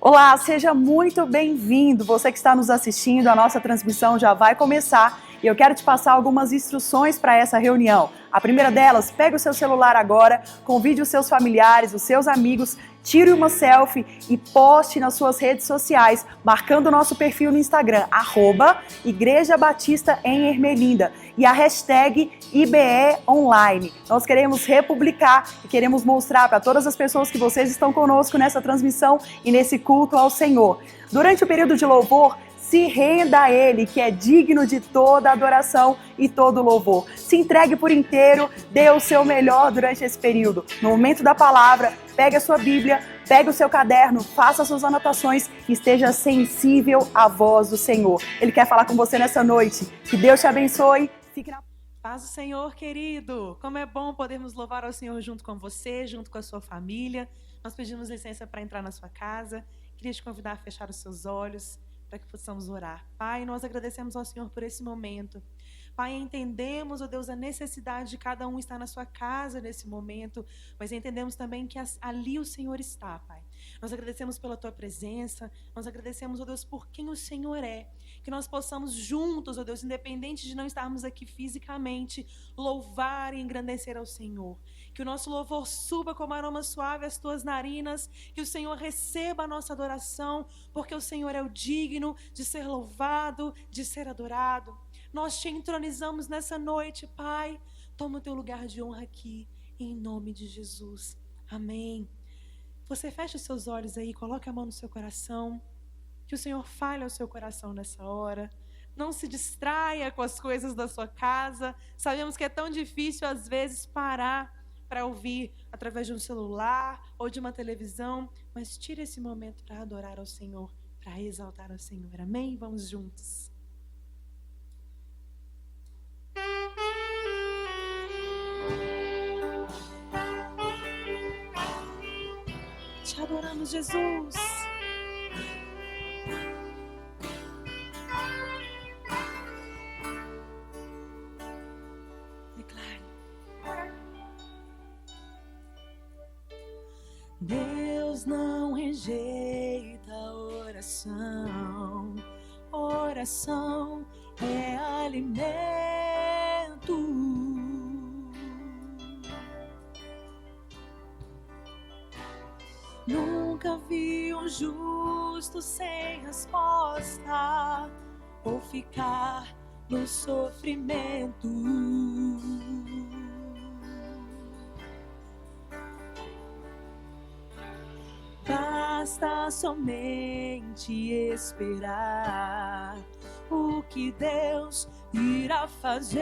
Olá, seja muito bem-vindo. Você que está nos assistindo, a nossa transmissão já vai começar e eu quero te passar algumas instruções para essa reunião. A primeira delas, pega o seu celular agora, convide os seus familiares, os seus amigos, tire uma selfie e poste nas suas redes sociais, marcando o nosso perfil no Instagram, @Igreja Batista em Ermelinda e a hashtag IBEOnline. Nós queremos republicar e queremos mostrar para todas as pessoas que vocês estão conosco nessa transmissão e nesse culto ao Senhor. Durante o período de louvor, se renda a Ele, que é digno de toda adoração e todo louvor. Se entregue por inteiro, dê o seu melhor durante esse período. No momento da palavra, pegue a sua Bíblia, pegue o seu caderno, faça suas anotações e esteja sensível à voz do Senhor. Ele quer falar com você nessa noite. Que Deus te abençoe. Fique na Paz do Senhor, querido. Como é bom podermos louvar ao Senhor junto com você, junto com a sua família. Nós pedimos licença para entrar na sua casa. Queria te convidar a fechar os seus olhos para que possamos orar. Pai, nós agradecemos ao Senhor por esse momento. Pai, entendemos, ó Deus, a necessidade de cada um estar na sua casa nesse momento, mas entendemos também que ali o Senhor está, Pai. Nós agradecemos pela Tua presença, nós agradecemos, ó Deus, por quem o Senhor é. Que nós possamos juntos, ó Deus, independente de não estarmos aqui fisicamente, louvar e engrandecer ao Senhor. Que o nosso louvor suba como aroma suave às Tuas narinas, que o Senhor receba a nossa adoração, porque o Senhor é o digno de ser louvado, de ser adorado. Nós Te entronizamos nessa noite, Pai. Toma o Teu lugar de honra aqui, em nome de Jesus. Amém. Você fecha os seus olhos aí, coloque a mão no seu coração. Que o Senhor fale ao seu coração nessa hora. Não se distraia com as coisas da sua casa. Sabemos que é tão difícil, às vezes, parar para ouvir através de um celular ou de uma televisão. Mas tire esse momento para adorar ao Senhor, para exaltar ao Senhor. Amém? Vamos juntos. Te adoramos, Jesus. Declare. Deus não rejeita a oração. Oração é alimento. Nunca vi um justo sem resposta ou ficar no sofrimento. Basta somente esperar o que Deus irá fazer.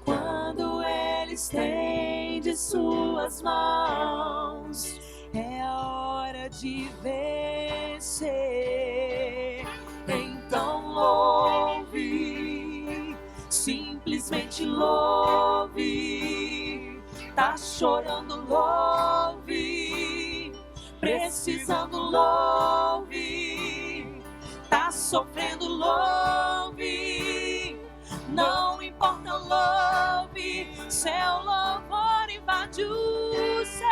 Quando Ele estende suas mãos, é hora de vencer. Então louve, simplesmente louve. Tá chorando, louve. Precisando, louve. Tá sofrendo, louve. Não importa, louve. Seu louvor invade o céu.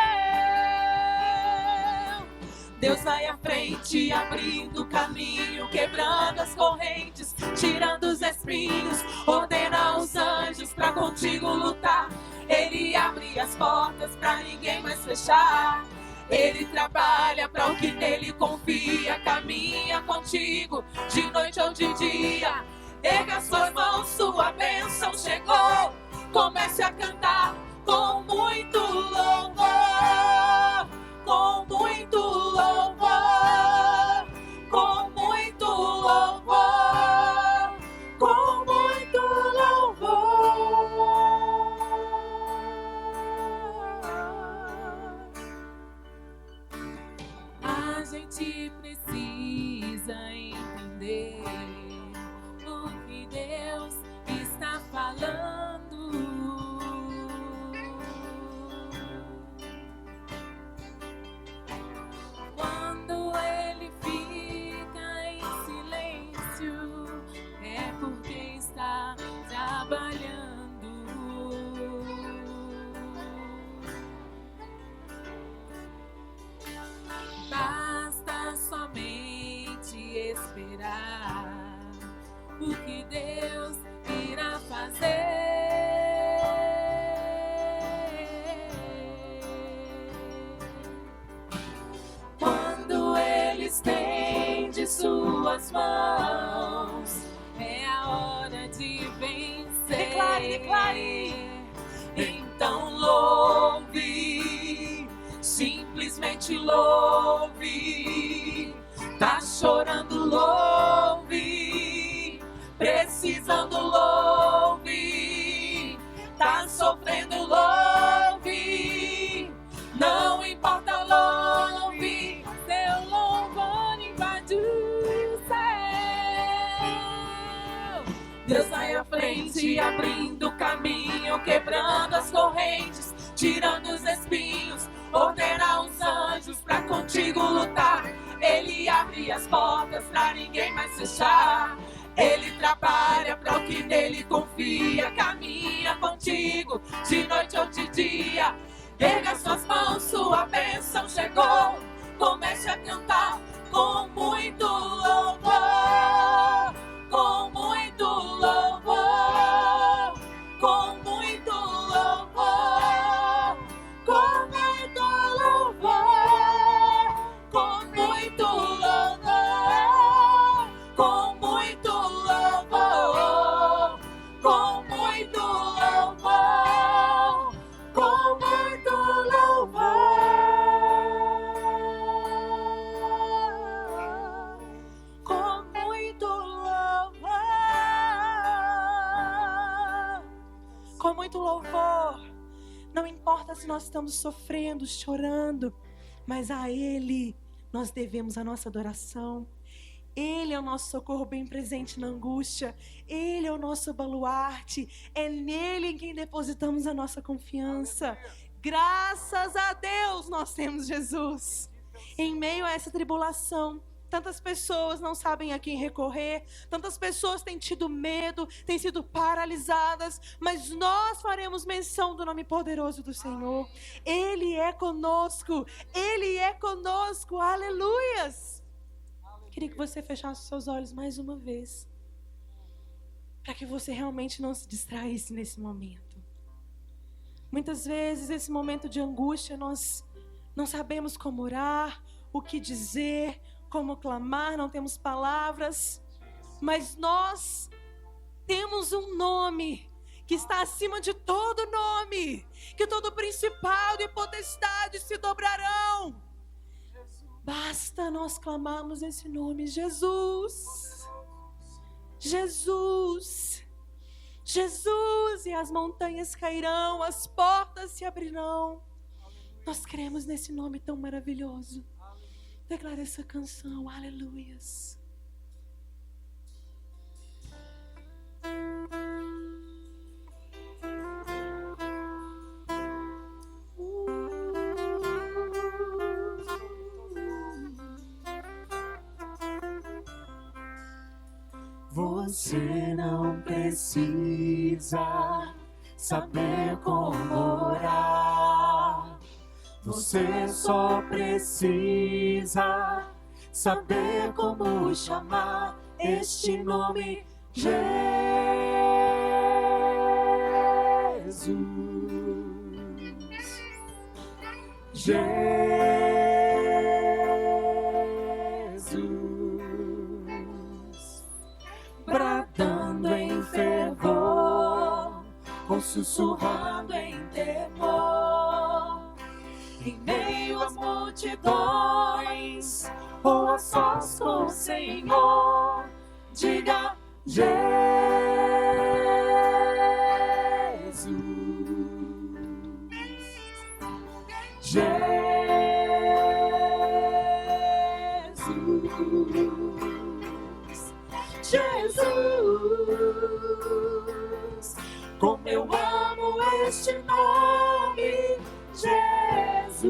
Deus vai à frente, abrindo o caminho, quebrando as correntes, tirando os espinhos, ordena aos anjos pra contigo lutar. Ele abre as portas pra ninguém mais fechar. Ele trabalha pra o que nele confia, caminha contigo de noite ou de dia. Erga suas mãos, sua bênção chegou. Comece a cantar com muito louvor, com muito louvor, com muito louvor, com muito louvor. A gente precisa entender o que Deus está falando. Quando Ele fica em silêncio, é porque está trabalhando. esperar o que Deus irá fazer. Quando Ele estende suas mãos, é a hora de vencer. Declare, declare. Então louve, simplesmente louve. Tá chorando, louve. Precisando, louve. Tá sofrendo, louve. Não importa, louve. Seu louvor invade o céu. Deus vai à frente, abrindo o caminho, quebrando as correntes, tirando os espinhos. Ordena os anjos pra contigo lutar. Ele abre as portas pra ninguém mais fechar. Ele trabalha pra o que nele confia. Caminha contigo de noite ou de dia. Erga suas mãos, sua bênção chegou. Comece a cantar com muito louvor. Com muito louvor. Com muito louvor. Com muito louvor. Com muito louvor. Com muito louvor. Com muito louvor. Com muito louvor. Com muito louvor. Com muito louvor. Não importa se nós estamos sofrendo, chorando, mas a Ele nós devemos a nossa adoração. Ele é o nosso socorro bem presente na angústia. Ele é o nosso baluarte. É nele em quem depositamos a nossa confiança. Graças a Deus nós temos Jesus. Em meio a essa tribulação, tantas pessoas não sabem a quem recorrer. Tantas pessoas têm tido medo, têm sido paralisadas. Mas nós faremos menção do nome poderoso do Senhor. Ele é conosco. Ele é conosco. Aleluias. Queria que você fechasse os seus olhos mais uma vez, para que você realmente não se distraísse nesse momento. Muitas vezes, esse momento de angústia, nós não sabemos como orar, o que dizer, como clamar, não temos palavras, mas nós temos um nome que está acima de todo nome, que todo principado e potestade se dobrarão. Basta nós clamarmos esse nome, Jesus, Jesus, Jesus, e as montanhas cairão, as portas se abrirão. Nós cremos nesse nome tão maravilhoso. Declara essa canção, aleluias. Você não precisa saber como orar. Você só precisa saber como chamar este nome, Jesus. Jesus, bradando em fervor, ou sussurrando em temor, em meio às multidões, ou a sós com o Senhor, diga Jesus. Jesus, como eu amo este nome, Jesus.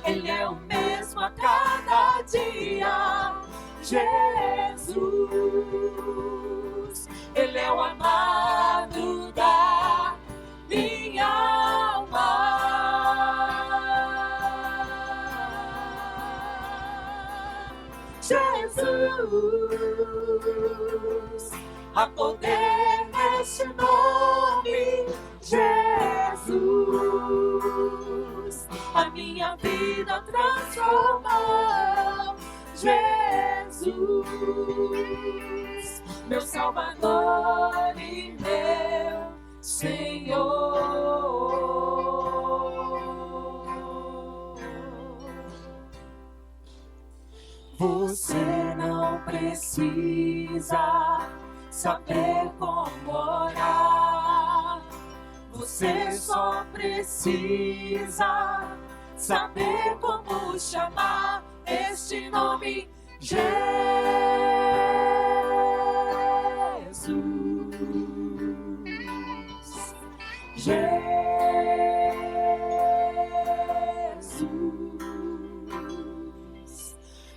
Ele é o mesmo a cada dia, Jesus. Ele é o amado da minha alma. Jesus, há poder neste nome, Jesus, a minha vida transformou, Jesus, meu Salvador e meu Senhor. Você não precisa saber como orar, você só precisa saber como chamar este nome, Jesus. Jesus,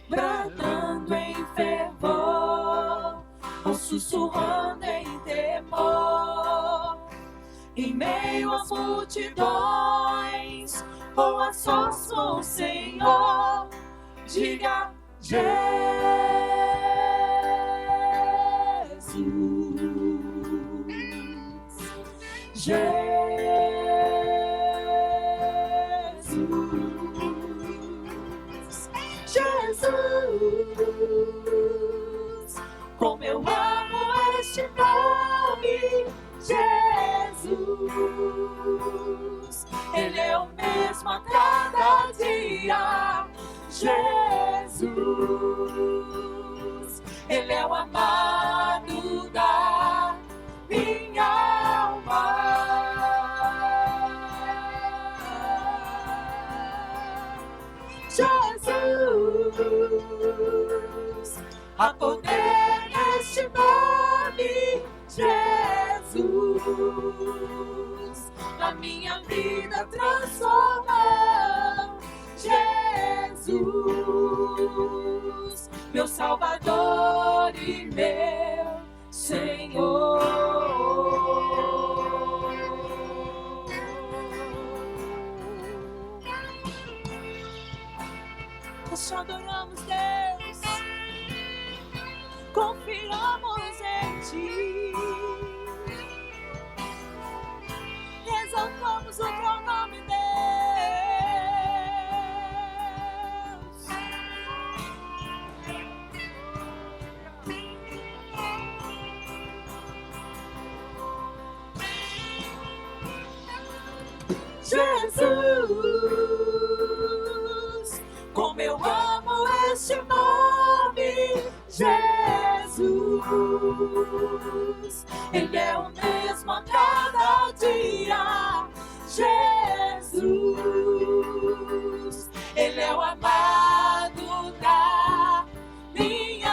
bradando em fervor ou sussurrando em temor, em meio às multidões ou a sós com o Senhor, diga Jesus, Jesus, Jesus, como eu amo este nome, Jesus, Ele é o mesmo a cada dia, Jesus, Ele é o amado da minha alma. Jesus, há poder neste nome, Jesus, a minha vida transforma, Jesus, meu Salvador e meu Senhor. Nós te adoramos, Deus, confiamos em Ti, exaltamos o Teu nome, Deus. Jesus, como eu amo este nome, Jesus, Ele é o mesmo a cada dia, Jesus, Ele é o amado da minha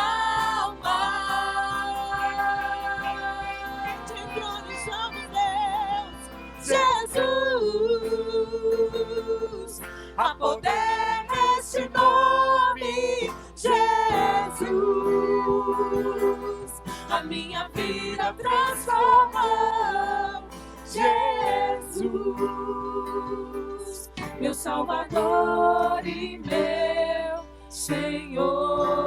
alma. Te entronizamos, Deus, Jesus, há poder neste nome, Jesus, a minha vida transforma, Jesus, meu Salvador e meu Senhor.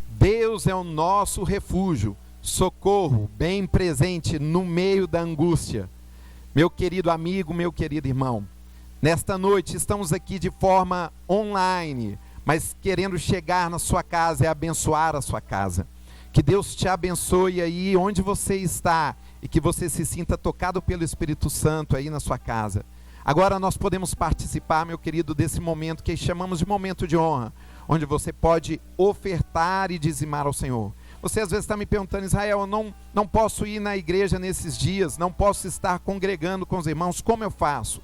Deus é o nosso refúgio, socorro bem presente no meio da angústia. Meu querido amigo, meu querido irmão, nesta noite estamos aqui de forma online, mas querendo chegar na sua casa e abençoar a sua casa. Que Deus te abençoe aí onde você está e que você se sinta tocado pelo Espírito Santo aí na sua casa. Agora nós podemos participar, meu querido, desse momento que chamamos de momento de honra, onde você pode ofertar e dizimar ao Senhor. Você às vezes está me perguntando, Israel, eu não posso ir na igreja nesses dias, não posso estar congregando com os irmãos, como eu faço?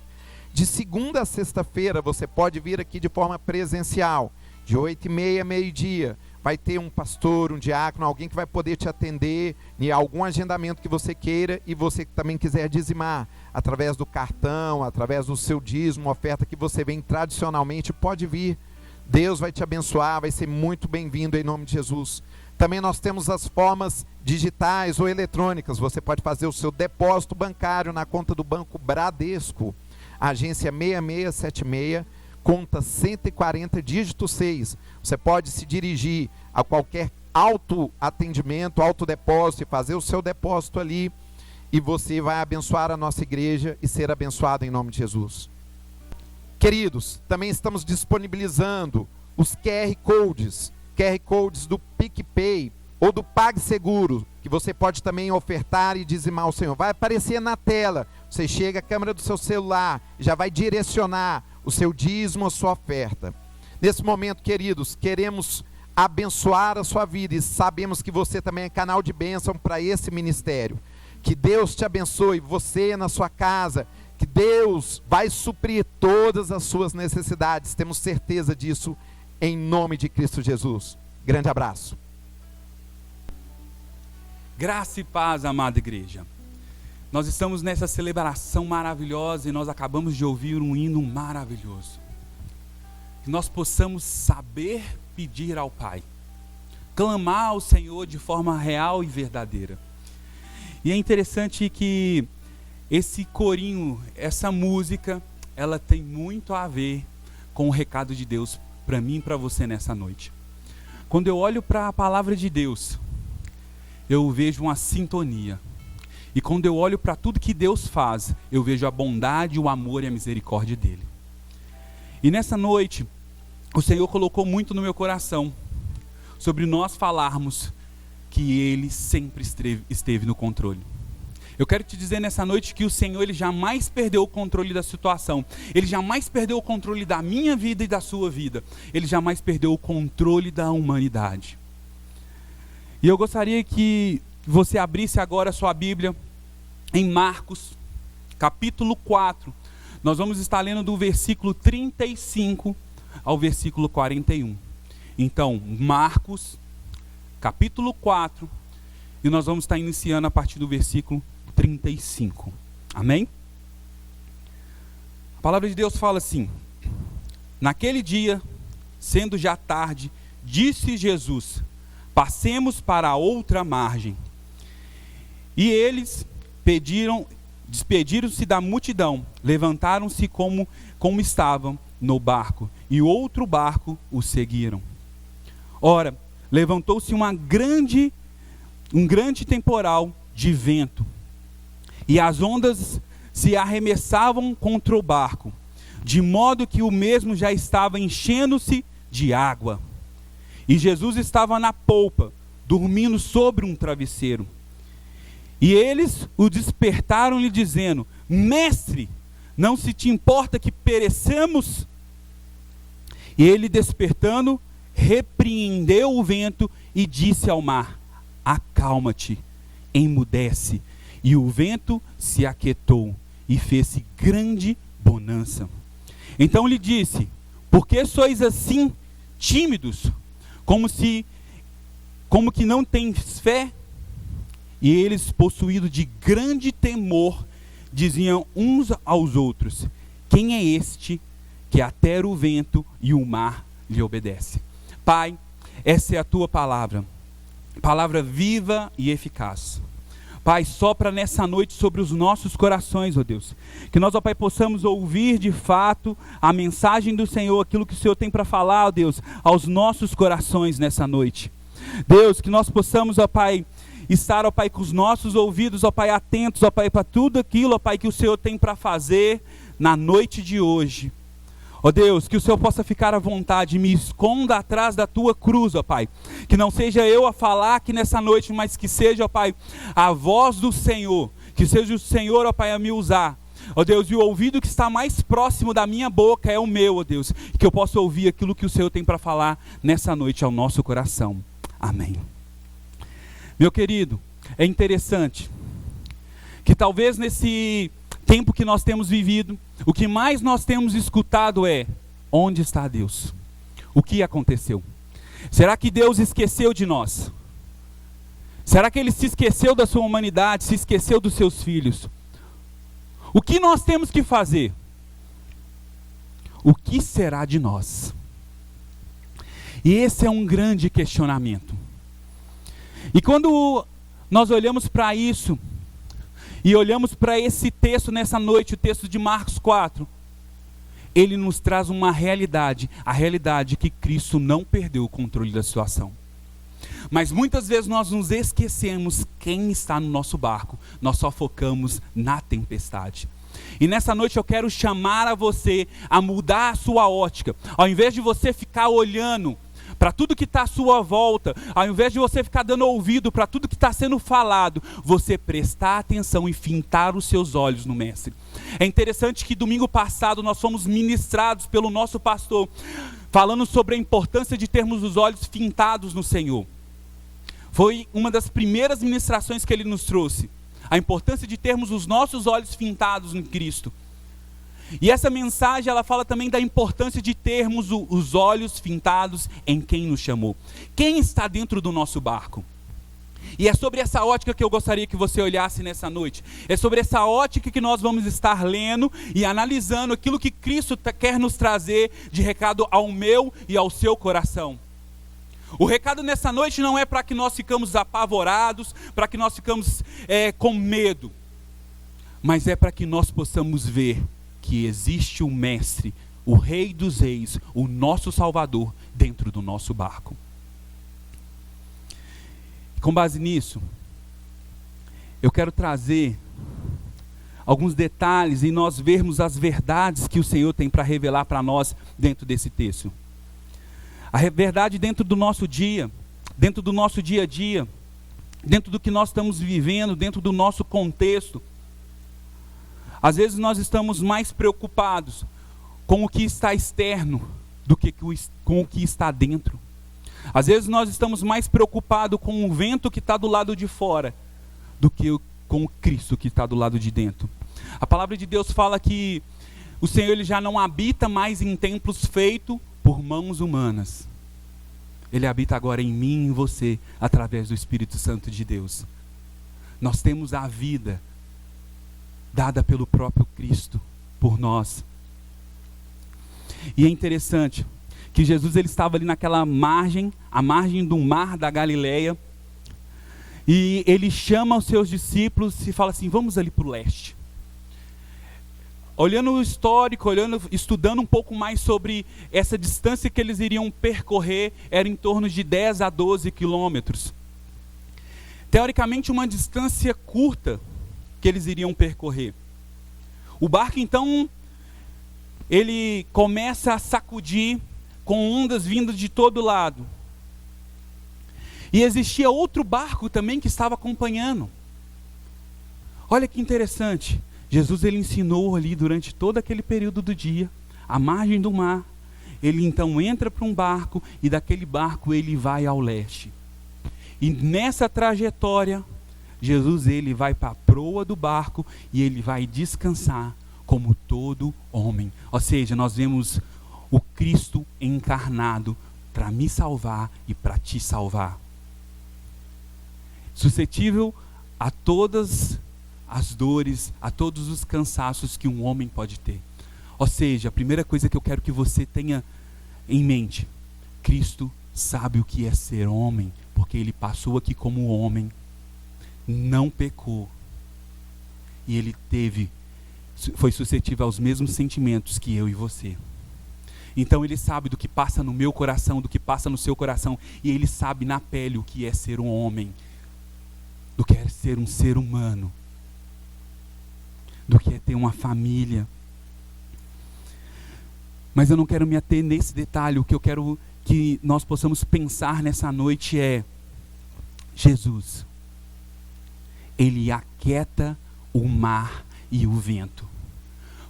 De segunda a sexta-feira você pode vir aqui de forma presencial, de 8h30 a meio-dia. vai ter um pastor, um diácono, alguém que vai poder te atender em algum agendamento que você queira, e você que também quiser dizimar através do cartão, através do seu dízimo, oferta que você vem tradicionalmente, pode vir. Deus vai te abençoar, vai ser muito bem-vindo em nome de Jesus. Também nós temos as formas digitais ou eletrônicas. Você pode fazer o seu depósito bancário na conta do Banco Bradesco, agência 6676, conta 140, dígito 6. Você pode se dirigir a qualquer autoatendimento, autodepósito, e fazer o seu depósito ali, e você vai abençoar a nossa igreja e ser abençoado em nome de Jesus. Queridos, também estamos disponibilizando os QR Codes do PicPay ou do PagSeguro, que você pode também ofertar e dizimar ao Senhor. Vai aparecer na tela, você chega a câmera do seu celular, já vai direcionar o seu dízimo, a sua oferta. Nesse momento, queridos, queremos abençoar a sua vida e sabemos que você também é canal de bênção para esse ministério. Que Deus te abençoe, você na sua casa, que Deus vai suprir todas as suas necessidades, temos certeza disso, em nome de Cristo Jesus. Grande abraço. Graça e paz, amada igreja. Nós estamos nessa celebração maravilhosa e nós acabamos de ouvir um hino maravilhoso. Que nós possamos saber pedir ao Pai, clamar ao Senhor de forma real e verdadeira. E é interessante que esse corinho, essa música, ela tem muito a ver com o recado de Deus para mim e para você nessa noite. Quando eu olho para a palavra de Deus, eu vejo uma sintonia. E quando eu olho para tudo que Deus faz, eu vejo a bondade, o amor e a misericórdia dele. E nessa noite, o Senhor colocou muito no meu coração sobre nós falarmos que Ele sempre esteve no controle. Eu quero te dizer nessa noite que o Senhor, Ele jamais perdeu o controle da situação. Ele jamais perdeu o controle da minha vida e da sua vida. Ele jamais perdeu o controle da humanidade. E eu gostaria que você abrisse agora a sua Bíblia em Marcos, capítulo 4. Nós vamos estar lendo do versículo 35 ao versículo 41. Então, Marcos, capítulo 4, e nós vamos estar iniciando a partir do versículo 35. Amém? A palavra de Deus fala assim: naquele dia, sendo já tarde, disse Jesus: passemos para a outra margem. E eles despediram-se da multidão, levantaram-se como estavam no barco, e outro barco os seguiram. Ora, levantou-se um grande temporal de vento, e as ondas se arremessavam contra o barco, de modo que o mesmo já estava enchendo-se de água. E Jesus estava na polpa, dormindo sobre um travesseiro. E eles o despertaram-lhe dizendo: Mestre, não se te importa que pereçamos? E ele, despertando, repreendeu o vento e disse ao mar: acalma-te, emudece. E o vento se aquietou e fez-se grande bonança. Então lhe disse: por que sois assim tímidos, como que não tens fé? E eles, possuídos de grande temor, diziam uns aos outros: quem é este que até o vento e o mar lhe obedece? Pai, essa é a tua palavra viva e eficaz. Pai, sopra nessa noite sobre os nossos corações, ó Deus. Que nós, ó Pai, possamos ouvir de fato a mensagem do Senhor, aquilo que o Senhor tem para falar, ó Deus, aos nossos corações nessa noite. Deus, que nós possamos, ó Pai, estar, ó Pai, com os nossos ouvidos, ó Pai, atentos, ó Pai, para tudo aquilo, ó Pai, que o Senhor tem para fazer na noite de hoje. Ó Deus, que o Senhor possa ficar à vontade, me esconda atrás da tua cruz, ó Pai. Que não seja eu a falar aqui nessa noite, mas que seja, ó Pai, a voz do Senhor. Que seja o Senhor, ó Pai, a me usar. Ó Deus, e o ouvido que está mais próximo da minha boca é o meu, ó Deus. Que eu possa ouvir aquilo que o Senhor tem para falar nessa noite ao nosso coração. Amém. Meu querido, é interessante que talvez nesse tempo que nós temos vivido, o que mais nós temos escutado é: onde está Deus? O que aconteceu? Será que Deus esqueceu de nós? Será que Ele se esqueceu da sua humanidade, se esqueceu dos seus filhos? O que nós temos que fazer? O que será de nós? E esse é um grande questionamento. E quando nós olhamos para isso, e olhamos para esse texto nessa noite, o texto de Marcos 4, ele nos traz uma realidade, a realidade que Cristo não perdeu o controle da situação. Mas muitas vezes nós nos esquecemos quem está no nosso barco, nós só focamos na tempestade. E nessa noite eu quero chamar a você a mudar a sua ótica. Ao invés de você ficar olhando para tudo que está à sua volta, ao invés de você ficar dando ouvido para tudo que está sendo falado, você prestar atenção e fintar os seus olhos no Mestre. É interessante que domingo passado nós fomos ministrados pelo nosso pastor, falando sobre a importância de termos os olhos fintados no Senhor. Foi uma das primeiras ministrações que ele nos trouxe. A importância de termos os nossos olhos fintados em Cristo. E essa mensagem, ela fala também da importância de termos os olhos fintados em quem nos chamou. Quem está dentro do nosso barco? E é sobre essa ótica que eu gostaria que você olhasse nessa noite. É sobre essa ótica que nós vamos estar lendo e analisando aquilo que Cristo quer nos trazer de recado ao meu e ao seu coração. O recado nessa noite não é para que nós ficamos apavorados, para que nós ficamos com medo, mas é para que nós possamos ver que existe o Mestre, o Rei dos Reis, o nosso Salvador dentro do nosso barco. E com base nisso, eu quero trazer alguns detalhes e nós vermos as verdades que o Senhor tem para revelar para nós dentro desse texto. A verdade dentro do nosso dia, dentro do nosso dia a dia, dentro do que nós estamos vivendo, dentro do nosso contexto. Às vezes nós estamos mais preocupados com o que está externo do que com o que está dentro. Às vezes nós estamos mais preocupados com o vento que está do lado de fora do que com o Cristo que está do lado de dentro. A palavra de Deus fala que o Senhor ele já não habita mais em templos feitos por mãos humanas. Ele habita agora em mim e em você, através do Espírito Santo de Deus. Nós temos a vida dada pelo próprio Cristo, por nós. E é interessante que Jesus ele estava ali naquela margem, a margem do mar da Galileia, e ele chama os seus discípulos e fala assim, vamos ali para o leste. Olhando o histórico, estudando um pouco mais sobre essa distância que eles iriam percorrer, era em torno de 10 a 12 quilômetros. Teoricamente uma distância curta que eles iriam percorrer. O barco então, ele começa a sacudir com ondas vindo de todo lado. E existia outro barco também que estava acompanhando. Olha que interessante. Jesus ele ensinou ali durante todo aquele período do dia, à margem do mar. Ele então entra para um barco e daquele barco ele vai ao leste. E nessa trajetória, Jesus ele vai para a proa do barco e ele vai descansar como todo homem. Ou seja, nós vemos o Cristo encarnado para me salvar e para te salvar. Suscetível a todas as dores, a todos os cansaços que um homem pode ter. Ou seja, a primeira coisa que eu quero que você tenha em mente, Cristo sabe o que é ser homem, porque ele passou aqui como homem, não pecou, e ele foi suscetível aos mesmos sentimentos que eu e você. Então ele sabe do que passa no meu coração, do que passa no seu coração, e ele sabe na pele o que é ser um homem, do que é ser um ser humano, do que é ter uma família. Mas eu não quero me ater nesse detalhe. O que eu quero que nós possamos pensar nessa noite é Jesus, ele aquieta o mar e o vento.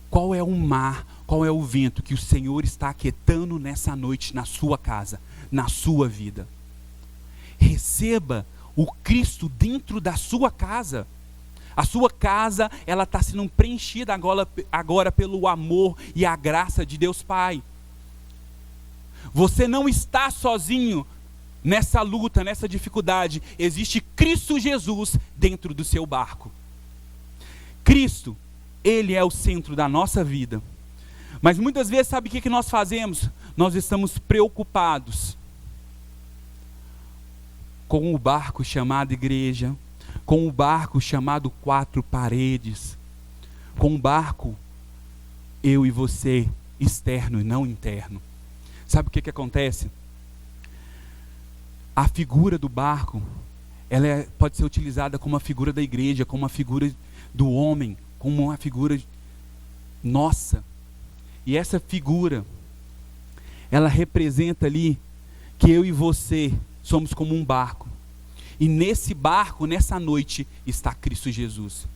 Qual é o mar, qual é o vento que o Senhor está aquietando nessa noite na sua casa, na sua vida? Receba o Cristo dentro da sua casa. A sua casa, ela está sendo preenchida agora pelo amor e a graça de Deus Pai. Você não está sozinho nessa luta, nessa dificuldade, existe Cristo Jesus dentro do seu barco. Cristo, Ele é o centro da nossa vida. Mas muitas vezes, sabe o que nós fazemos? Nós estamos preocupados com o barco chamado igreja, com o barco chamado quatro paredes, com o barco, eu e você, externo e não interno. Sabe o que acontece? A figura do barco, ela pode ser utilizada como uma figura da igreja, como uma figura do homem, como uma figura nossa. E essa figura, ela representa ali que eu e você somos como um barco. E nesse barco, nessa noite, está Cristo Jesus.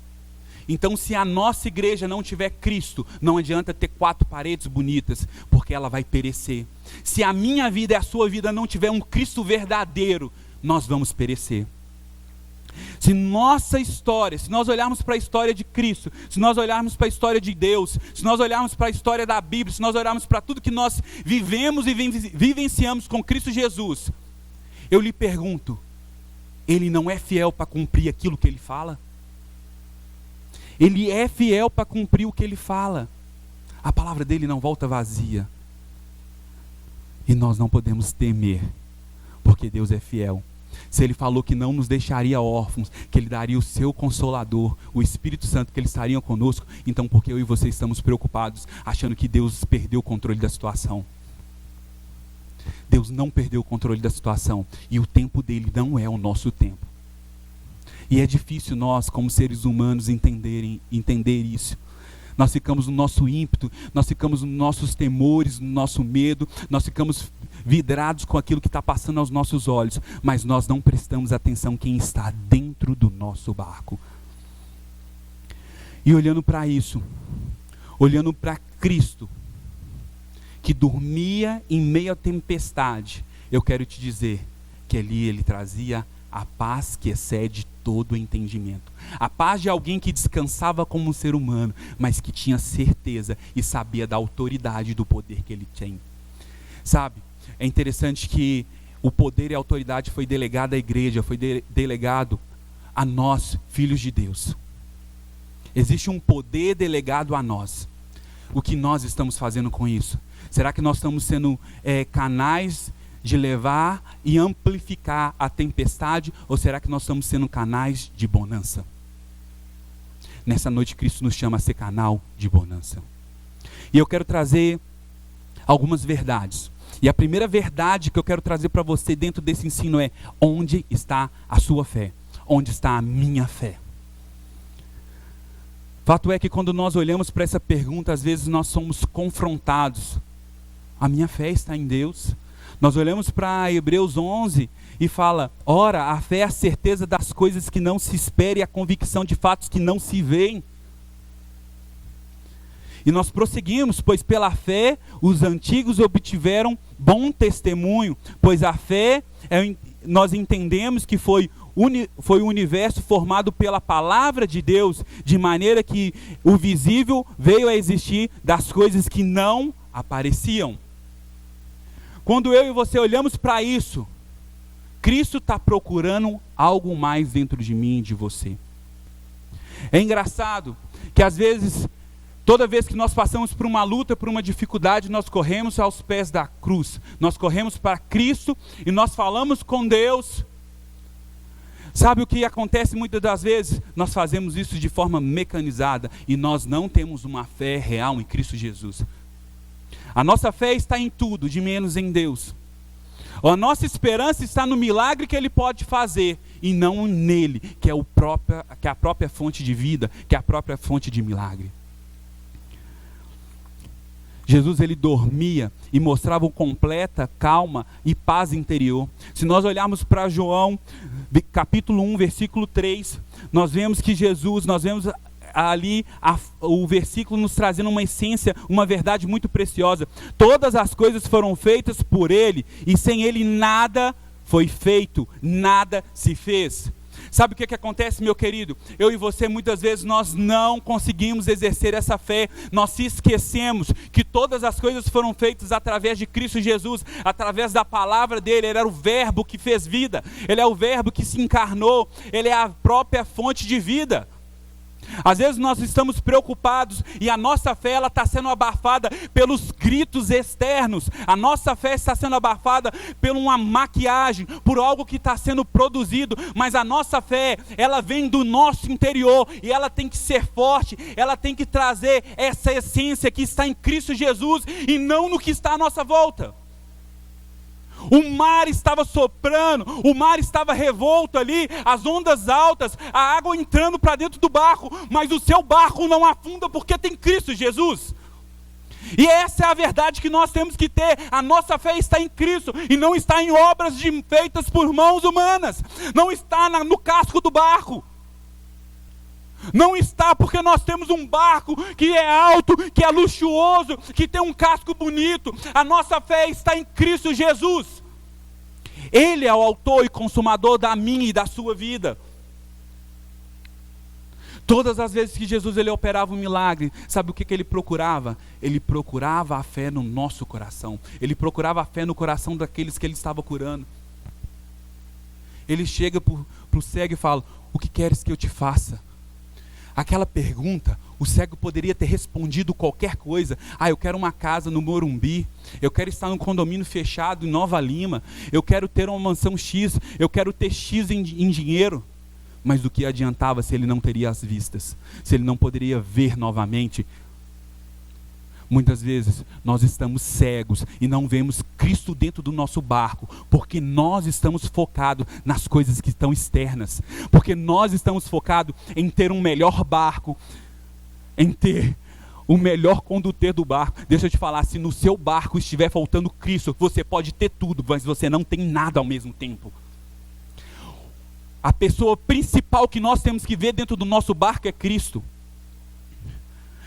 Então, se a nossa igreja não tiver Cristo, não adianta ter quatro paredes bonitas, porque ela vai perecer. Se a minha vida e a sua vida não tiver um Cristo verdadeiro, nós vamos perecer. Se nossa história, se nós olharmos para a história de Cristo, se nós olharmos para a história de Deus, se nós olharmos para a história da Bíblia, se nós olharmos para tudo que nós vivemos e vivenciamos com Cristo Jesus, eu lhe pergunto, Ele não é fiel para cumprir aquilo que Ele fala? Ele é fiel para cumprir o que Ele fala. A palavra dele não volta vazia. E nós não podemos temer, porque Deus é fiel. Se Ele falou que não nos deixaria órfãos, que Ele daria o seu Consolador, o Espírito Santo, que Ele estaria conosco, então por que eu e você estamos preocupados, achando que Deus perdeu o controle da situação? Deus não perdeu o controle da situação, e o tempo dele não é o nosso tempo. E é difícil nós, como seres humanos, entender isso. Nós ficamos no nosso ímpeto, nós ficamos nos nossos temores, no nosso medo, nós ficamos vidrados com aquilo que está passando aos nossos olhos, mas nós não prestamos atenção quem está dentro do nosso barco. E olhando para isso, olhando para Cristo, que dormia em meio à tempestade, eu quero te dizer que ali Ele trazia a paz que excede todo o entendimento. A paz de alguém que descansava como um ser humano, mas que tinha certeza e sabia da autoridade e do poder que ele tem. Sabe, é interessante que o poder e a autoridade foi delegado à igreja, foi delegado a nós, filhos de Deus. Existe um poder delegado a nós. O que nós estamos fazendo com isso? Será que nós estamos sendo canais de levar e amplificar a tempestade, ou será que nós estamos sendo canais de bonança? Nessa noite Cristo nos chama a ser canal de bonança. E eu quero trazer algumas verdades. E a primeira verdade que eu quero trazer para você dentro desse ensino é: onde está a sua fé? Onde está a minha fé? Fato é que quando nós olhamos para essa pergunta, às vezes nós somos confrontados. A minha fé está em Deus. Nós olhamos para Hebreus 11 e fala: ora, a fé é a certeza das coisas que não se espera e a convicção de fatos que não se veem. E nós prosseguimos, pois pela fé os antigos obtiveram bom testemunho, pois a fé, nós entendemos que foi o universo formado pela palavra de Deus, de maneira que o visível veio a existir das coisas que não apareciam. Quando eu e você olhamos para isso, Cristo está procurando algo mais dentro de mim e de você. É engraçado que às vezes, toda vez que nós passamos por uma luta, por uma dificuldade, nós corremos aos pés da cruz. Nós corremos para Cristo e nós falamos com Deus. Sabe o que acontece muitas das vezes? Nós fazemos isso de forma mecanizada e nós não temos uma fé real em Cristo Jesus. A nossa fé está em tudo, de menos em Deus. A nossa esperança está no milagre que Ele pode fazer e não nele, que é a própria fonte de vida, que é a própria fonte de milagre. Jesus, ele dormia e mostrava completa calma e paz interior. Se nós olharmos para João, capítulo 1, versículo 3, nós vemos que Jesus, nós vemos ali o versículo nos trazendo uma essência, uma verdade muito preciosa. Todas as coisas foram feitas por Ele, e sem Ele nada foi feito, nada se fez. Sabe o que acontece, meu querido? Eu e você, muitas vezes, nós não conseguimos exercer essa fé. Nós se esquecemos que todas as coisas foram feitas através de Cristo Jesus, através da palavra dele. Ele era o verbo que fez vida, ele é o verbo que se encarnou, ele é a própria fonte de vida. Às vezes nós estamos preocupados e a nossa fé está sendo abafada pelos gritos externos. A nossa fé está sendo abafada por uma maquiagem, por algo que está sendo produzido. Mas a nossa fé, ela vem do nosso interior e ela tem que ser forte. Ela tem que trazer essa essência que está em Cristo Jesus e não no que está à nossa volta. O mar estava soprando, o mar estava revolto ali, as ondas altas, a água entrando para dentro do barco, mas o seu barco não afunda porque tem Cristo Jesus. E essa é a verdade que nós temos que ter. A nossa fé está em Cristo e não está em obras feitas por mãos humanas, não está no casco do barco. Não está porque nós temos um barco que é alto, que é luxuoso, que tem um casco bonito. A nossa fé está em Cristo Jesus. Ele é o autor e consumador da minha e da sua vida. Todas as vezes que Jesus ele operava um milagre, sabe o que ele procurava? Ele procurava a fé no nosso coração. Ele procurava a fé no coração daqueles que ele estava curando. Ele chega para o cego e fala: o que queres que eu te faça? Aquela pergunta, o cego poderia ter respondido qualquer coisa. Eu quero uma casa no Morumbi, eu quero estar num condomínio fechado em Nova Lima, eu quero ter uma mansão X, eu quero ter X em dinheiro. Mas do que adiantava se ele não teria as vistas, se ele não poderia ver novamente? Muitas vezes nós estamos cegos e não vemos Cristo dentro do nosso barco, porque nós estamos focados nas coisas que estão externas, porque nós estamos focados em ter um melhor barco, em ter o melhor condutor do barco. Deixa eu te falar, se no seu barco estiver faltando Cristo, você pode ter tudo, mas você não tem nada ao mesmo tempo. A pessoa principal que nós temos que ver dentro do nosso barco é Cristo.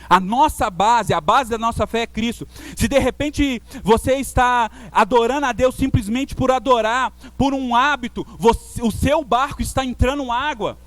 A nossa base, a base da nossa fé é Cristo. Se de repente você está adorando a Deus simplesmente por adorar, por um hábito, o seu barco está entrando água.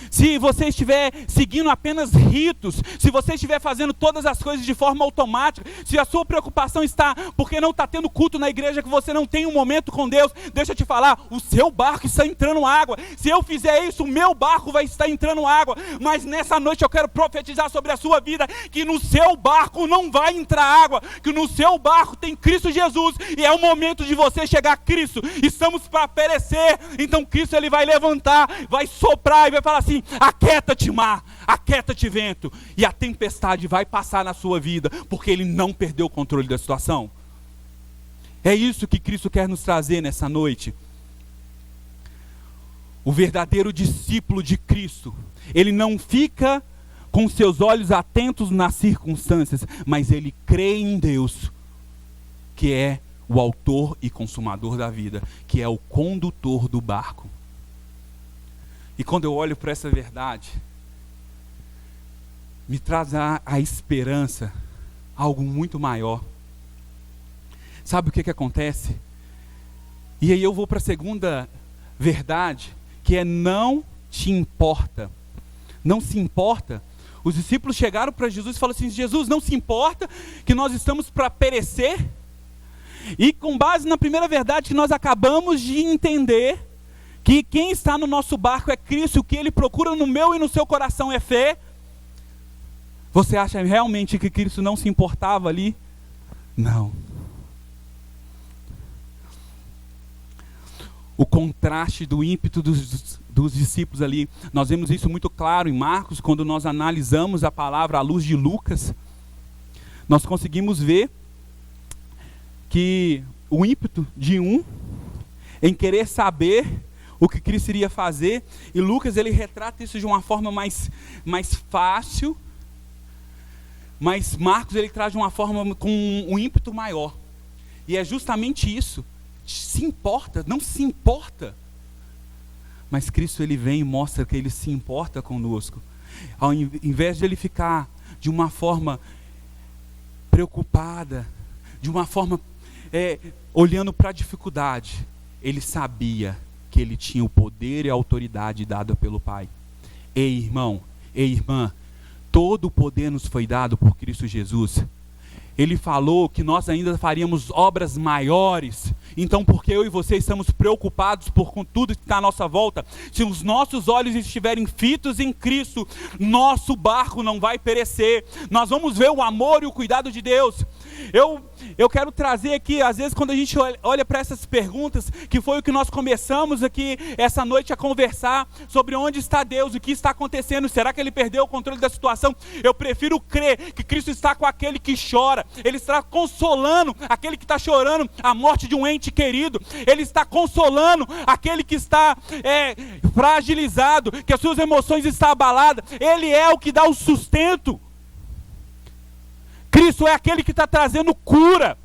Se você estiver seguindo apenas ritos, se você estiver fazendo todas as coisas de forma automática, se a sua preocupação está porque não está tendo culto na igreja, que você não tem um momento com Deus, deixa eu te falar, o seu barco está entrando água. Se eu fizer isso, o meu barco vai estar entrando água. Mas nessa noite eu quero profetizar sobre a sua vida, que no seu barco não vai entrar água, que no seu barco tem Cristo Jesus, e é o momento de você chegar a Cristo. Estamos para perecer, então Cristo ele vai levantar, vai soprar e vai falar assim: aquieta-te mar, aquieta-te vento, e a tempestade vai passar na sua vida, porque ele não perdeu o controle da situação. É isso que Cristo quer nos trazer nessa noite. O verdadeiro discípulo de Cristo, ele não fica com seus olhos atentos nas circunstâncias, mas ele crê em Deus, que é o autor e consumador da vida, que é o condutor do barco. E quando eu olho para essa verdade, me traz a esperança, algo muito maior. Sabe o que acontece? E aí eu vou para a segunda verdade, que é: não te importa. Não se importa. Os discípulos chegaram para Jesus e falaram assim: Jesus, não se importa que nós estamos para perecer? E com base na primeira verdade que nós acabamos de entender, que quem está no nosso barco é Cristo, o que Ele procura no meu e no seu coração é fé. Você acha realmente que Cristo não se importava ali? Não. O contraste do ímpeto dos discípulos ali, nós vemos isso muito claro em Marcos, quando nós analisamos a palavra à luz de Lucas. Nós conseguimos ver que o ímpeto de um em querer saber o que Cristo iria fazer, e Lucas ele retrata isso de uma forma mais fácil, mas Marcos ele traz de uma forma com um ímpeto maior, e é justamente isso: se importa, não se importa, mas Cristo ele vem e mostra que ele se importa conosco, ao invés de ele ficar de uma forma preocupada, de uma forma olhando para a dificuldade, ele sabia que ele tinha o poder e a autoridade dada pelo Pai. Ei, irmão, ei, irmã, todo o poder nos foi dado por Cristo Jesus. Ele falou que nós ainda faríamos obras maiores. Então, porque eu e você estamos preocupados com tudo que está à nossa volta, se os nossos olhos estiverem fitos em Cristo, nosso barco não vai perecer. Nós vamos ver o amor e o cuidado de Deus. Eu quero trazer aqui, às vezes quando a gente olha para essas perguntas, que foi o que nós começamos aqui essa noite a conversar, sobre onde está Deus, o que está acontecendo, será que Ele perdeu o controle da situação? Eu prefiro crer que Cristo está com aquele que chora, Ele está consolando aquele que está chorando a morte de um ente querido, Ele está consolando aquele que está fragilizado, que as suas emoções estão abaladas, Ele é o que dá o sustento. Cristo é aquele que está trazendo cura.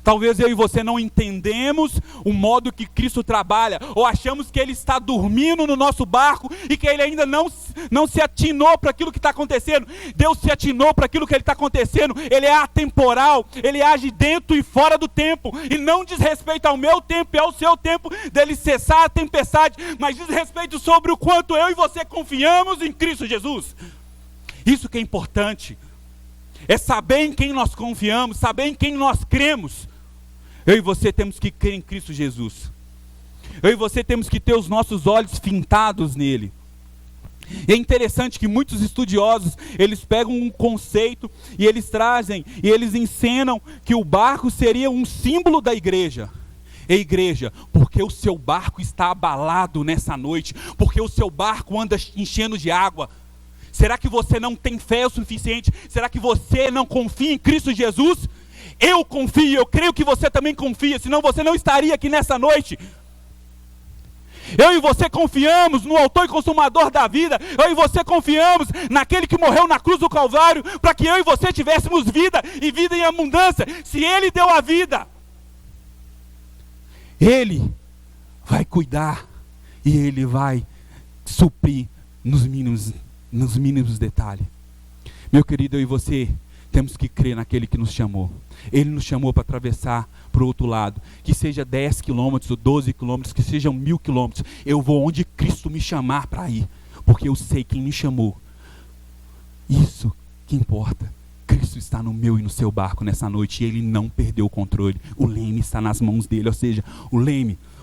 Talvez eu e você não entendemos o modo que Cristo trabalha, ou achamos que Ele está dormindo no nosso barco e que Ele ainda não se atinou para aquilo que está acontecendo. Deus se atinou para aquilo que está acontecendo. Ele é atemporal, Ele age dentro e fora do tempo, e não diz respeito ao meu tempo e ao seu tempo dele cessar a tempestade, mas diz respeito sobre o quanto eu e você confiamos em Cristo Jesus. Isso que é importante. É saber em quem nós confiamos, saber em quem nós cremos. Eu e você temos que crer em Cristo Jesus. Eu e você temos que ter os nossos olhos fintados nele. E é interessante que muitos estudiosos, eles pegam um conceito e eles trazem, e eles ensinam que o barco seria um símbolo da igreja. Ei, igreja, porque o seu barco está abalado nessa noite, porque o seu barco anda enchendo de água. Será que você não tem fé o suficiente? Será que você não confia em Cristo Jesus? Eu confio, eu creio que você também confia, senão você não estaria aqui nessa noite. Eu e você confiamos no autor e consumador da vida. Eu e você confiamos naquele que morreu na cruz do Calvário, para que eu e você tivéssemos vida, e vida em abundância. Se Ele deu a vida, Ele vai cuidar, e Ele vai suprir nos mínimos detalhes. Meu querido, eu e você temos que crer naquele que nos chamou. Ele nos chamou para atravessar para o outro lado, que seja 10 quilômetros ou 12 quilômetros, que sejam 1000 quilômetros. Eu vou onde Cristo me chamar para ir, porque eu sei quem me chamou. Isso que importa. Cristo está no meu e no seu barco nessa noite, e Ele não perdeu o controle. O leme está nas mãos dele, ou seja,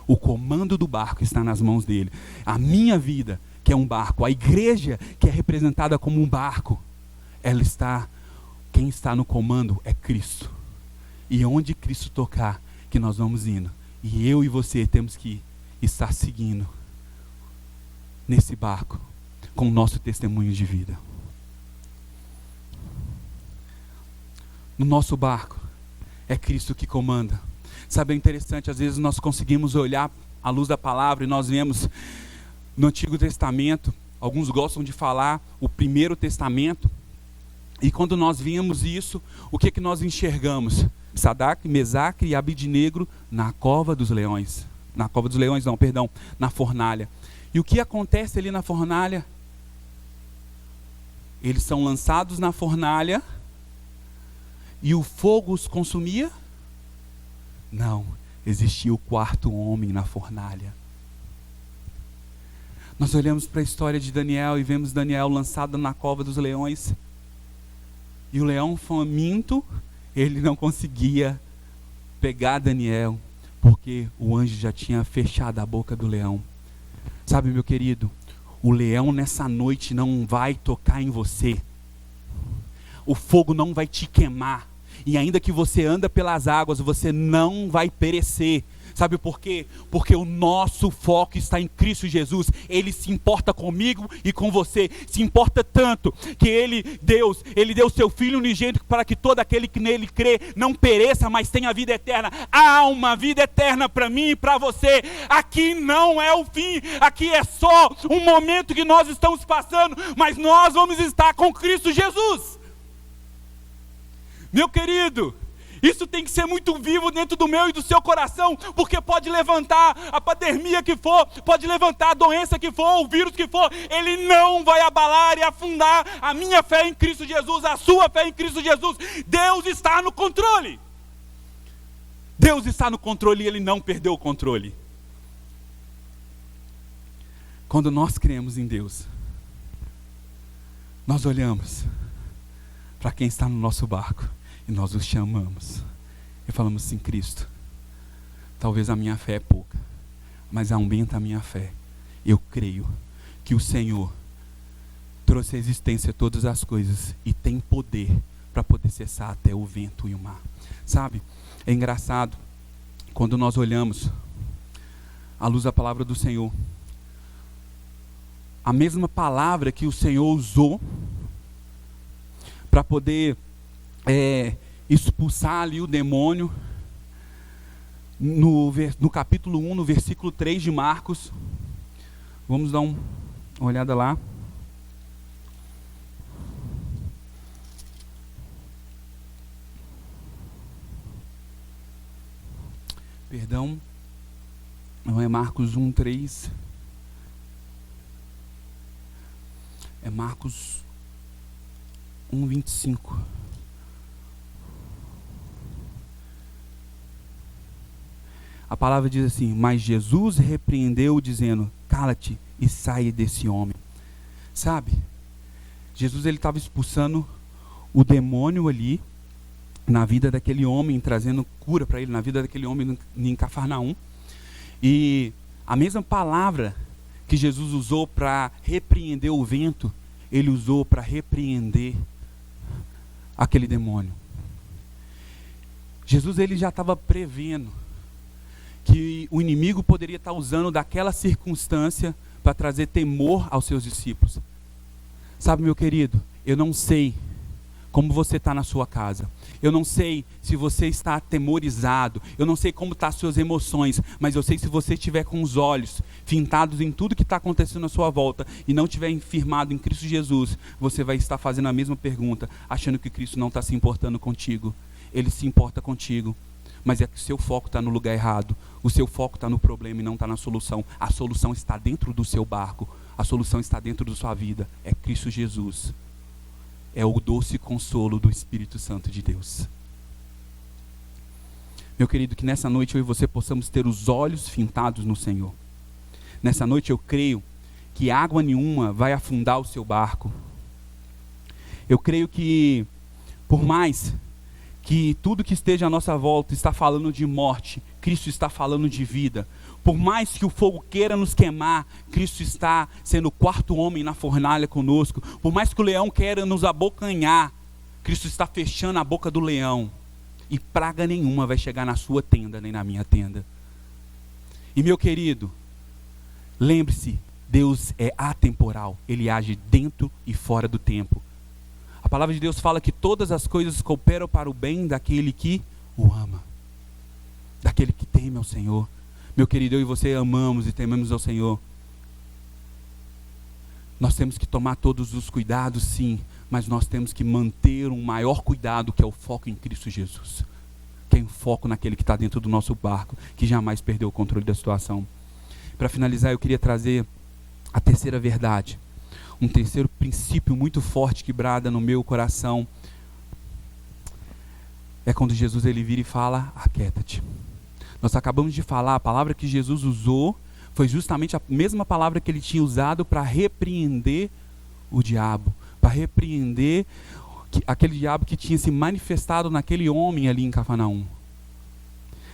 o comando do barco está nas mãos dele. A minha vida, que é um barco, a igreja, que é representada como um barco, quem está no comando é Cristo. E onde Cristo tocar, que nós vamos indo. E eu e você temos que estar seguindo nesse barco, com o nosso testemunho de vida. No nosso barco, é Cristo que comanda. Sabe, é interessante, às vezes nós conseguimos olhar à luz da palavra e nós vemos no Antigo Testamento, alguns gostam de falar o Primeiro Testamento, e quando nós vimos isso, o que que nós enxergamos? Sadraque, Mesaque e Abidnego na cova dos leões. Na fornalha. E o que acontece ali na fornalha? Eles são lançados na fornalha e o fogo os consumia? Não, existia o quarto homem na fornalha. Nós olhamos para a história de Daniel e vemos Daniel lançado na cova dos leões. E o leão faminto, ele não conseguia pegar Daniel, porque o anjo já tinha fechado a boca do leão. Sabe, meu querido, o leão nessa noite não vai tocar em você. O fogo não vai te queimar. E ainda que você anda pelas águas, você não vai perecer. Sabe por quê? Porque o nosso foco está em Cristo Jesus. Ele se importa comigo e com você. Se importa tanto que Deus deu seu Filho unigênito para que todo aquele que nele crê não pereça, mas tenha vida eterna. Há uma vida eterna para mim e para você. Aqui não é o fim. Aqui é só um momento que nós estamos passando, mas nós vamos estar com Cristo Jesus. Meu querido, isso tem que ser muito vivo dentro do meu e do seu coração, porque pode levantar a pandemia que for, pode levantar a doença que for, o vírus que for, ele não vai abalar e afundar a minha fé em Cristo Jesus, a sua fé em Cristo Jesus. Deus está no controle. Deus está no controle e Ele não perdeu o controle. Quando nós cremos em Deus, nós olhamos para quem está no nosso barco e nós os chamamos e falamos assim: Cristo, talvez a minha fé é pouca, mas aumenta a minha fé. Eu creio que o Senhor trouxe à existência todas as coisas e tem poder para poder cessar até o vento e o mar. Sabe, é engraçado quando nós olhamos à luz da palavra do Senhor, a mesma palavra que o Senhor usou para poder expulsar ali o demônio, no capítulo 1, no versículo 3 de Marcos. Vamos dar uma olhada lá. Perdão, não é Marcos 1, 3. É Marcos 1, 25. A palavra diz assim: mas Jesus repreendeu, dizendo: cala-te e saia desse homem. Sabe, Jesus ele estava expulsando o demônio ali na vida daquele homem, trazendo cura para ele, na vida daquele homem em Cafarnaum. E a mesma palavra que Jesus usou para repreender o vento, ele usou para repreender aquele demônio. Jesus ele já estava prevendo que o inimigo poderia estar usando daquela circunstância para trazer temor aos seus discípulos. Sabe, meu querido, eu não sei como você está na sua casa. Eu não sei se você está atemorizado. Eu não sei como estão as suas emoções. Mas eu sei que se você estiver com os olhos fintados em tudo que está acontecendo à sua volta e não estiver firmado em Cristo Jesus, você vai estar fazendo a mesma pergunta, achando que Cristo não está se importando contigo. Ele se importa contigo, mas é que o seu foco está no lugar errado. O seu foco está no problema e não está na solução. A solução está dentro do seu barco. A solução está dentro da sua vida. É Cristo Jesus. É o doce consolo do Espírito Santo de Deus. Meu querido, que nessa noite eu e você possamos ter os olhos fintados no Senhor. Nessa noite eu creio que água nenhuma vai afundar o seu barco. Eu creio que, por mais que tudo que esteja à nossa volta está falando de morte, Cristo está falando de vida. Por mais que o fogo queira nos queimar, Cristo está sendo o quarto homem na fornalha conosco. Por mais que o leão queira nos abocanhar, Cristo está fechando a boca do leão. E praga nenhuma vai chegar na sua tenda, nem na minha tenda. E meu querido, lembre-se, Deus é atemporal. Ele age dentro e fora do tempo. A palavra de Deus fala que todas as coisas cooperam para o bem daquele que o ama, daquele que teme ao Senhor. Meu querido, eu e você amamos e tememos ao Senhor. Nós temos que tomar todos os cuidados, sim, mas nós temos que manter um maior cuidado, que é o foco em Cristo Jesus. Que é o foco naquele que está dentro do nosso barco, que jamais perdeu o controle da situação. Para finalizar, eu queria trazer a terceira verdade. Um terceiro princípio muito forte que brada no meu coração. É quando Jesus ele vira e fala: aquieta-te. Nós acabamos de falar, a palavra que Jesus usou foi justamente a mesma palavra que ele tinha usado para repreender o diabo, para repreender aquele diabo que tinha se manifestado naquele homem ali em Cafarnaum.